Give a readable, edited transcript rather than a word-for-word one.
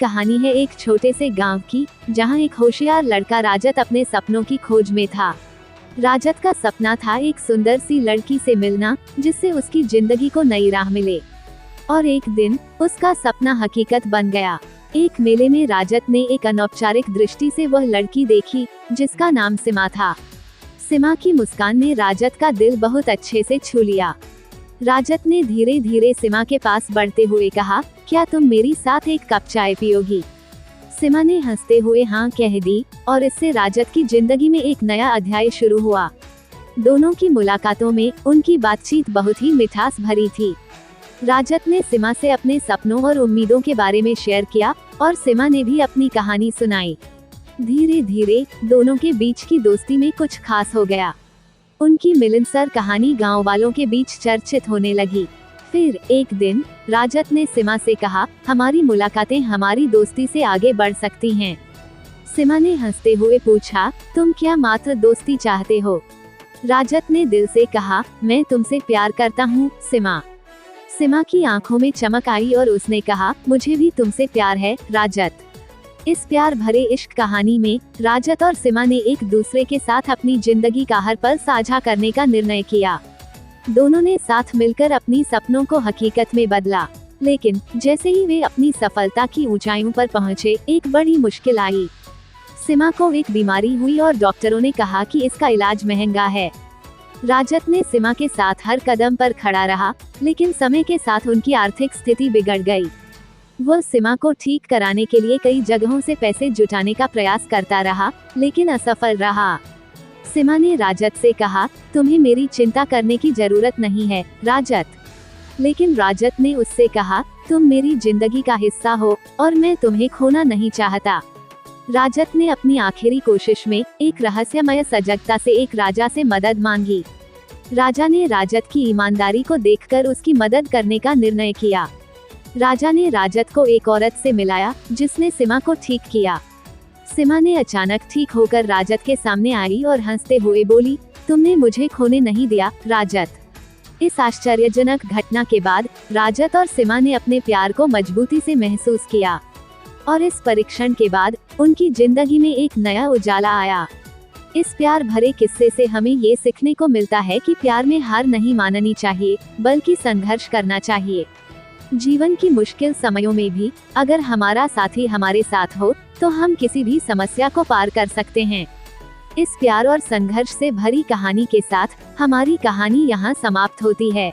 कहानी है एक छोटे से गांव की, जहां एक होशियार लड़का राजत अपने सपनों की खोज में था। राजत का सपना था एक सुंदर सी लड़की से मिलना, जिससे उसकी जिंदगी को नई राह मिले। और एक दिन उसका सपना हकीकत बन गया। एक मेले में राजत ने एक अनौपचारिक दृष्टि से वह लड़की देखी, जिसका नाम सीमा था। सीमा की मुस्कान ने राजत का दिल बहुत अच्छे से छू लिया। राजत ने धीरे धीरे सीमा के पास बढ़ते हुए कहा, क्या तुम मेरी साथ एक कप चाय पियोगी? सीमा ने हंसते हुए हाँ कह दी, और इससे राजत की जिंदगी में एक नया अध्याय शुरू हुआ। दोनों की मुलाकातों में उनकी बातचीत बहुत ही मिठास भरी थी। राजत ने सीमा से अपने सपनों और उम्मीदों के बारे में शेयर किया, और सीमा ने भी अपनी कहानी सुनाई। धीरे धीरे दोनों के बीच की दोस्ती में कुछ खास हो गया। उनकी मिलनसार कहानी गांव वालों के बीच चर्चित होने लगी। फिर एक दिन राजत ने सीमा से कहा, हमारी मुलाकातें हमारी दोस्ती से आगे बढ़ सकती हैं। सीमा ने हंसते हुए पूछा, तुम क्या मात्र दोस्ती चाहते हो? राजत ने दिल से कहा, मैं तुमसे प्यार करता हूँ सीमा। सीमा की आंखों में चमक आई और उसने कहा, मुझे भी तुमसे प्यार है राजत। इस प्यार भरे इश्क कहानी में राजत और सीमा ने एक दूसरे के साथ अपनी जिंदगी का हर पल साझा करने का निर्णय किया। दोनों ने साथ मिलकर अपनी सपनों को हकीकत में बदला। लेकिन जैसे ही वे अपनी सफलता की ऊंचाइयों पर पहुंचे, एक बड़ी मुश्किल आई। सीमा को एक बीमारी हुई और डॉक्टरों ने कहा कि इसका इलाज महंगा है। राजत ने सीमा के साथ हर कदम पर खड़ा रहा, लेकिन समय के साथ उनकी आर्थिक स्थिति बिगड़ गई। वह सीमा को ठीक कराने के लिए कई जगहों से पैसे जुटाने का प्रयास करता रहा, लेकिन असफल रहा। सीमा ने राजत से कहा, तुम्हें मेरी चिंता करने की जरूरत नहीं है राजत। लेकिन राजत ने उससे कहा, तुम मेरी जिंदगी का हिस्सा हो और मैं तुम्हें खोना नहीं चाहता। राजत ने अपनी आखिरी कोशिश में एक रहस्यमय सजगता से एक राजा से मदद मांगी। राजा ने राजत की ईमानदारी को देखकर उसकी मदद करने का निर्णय किया। राजा ने राजत को एक औरत से मिलाया, जिसने सीमा को ठीक किया। सीमा ने अचानक ठीक होकर राजत के सामने आई और हंसते हुए बोली, तुमने मुझे खोने नहीं दिया राजत। इस आश्चर्यजनक घटना के बाद राजत और सीमा ने अपने प्यार को मजबूती से महसूस किया, और इस परीक्षण के बाद उनकी जिंदगी में एक नया उजाला आया। इस प्यार भरे किस्से से हमें ये सीखने को मिलता है कि प्यार में हार नहीं माननी चाहिए, बल्कि संघर्ष करना चाहिए। जीवन की मुश्किल समयों में भी अगर हमारा साथी हमारे साथ हो, तो हम किसी भी समस्या को पार कर सकते हैं। इस प्यार और संघर्ष से भरी कहानी के साथ हमारी कहानी यहाँ समाप्त होती है।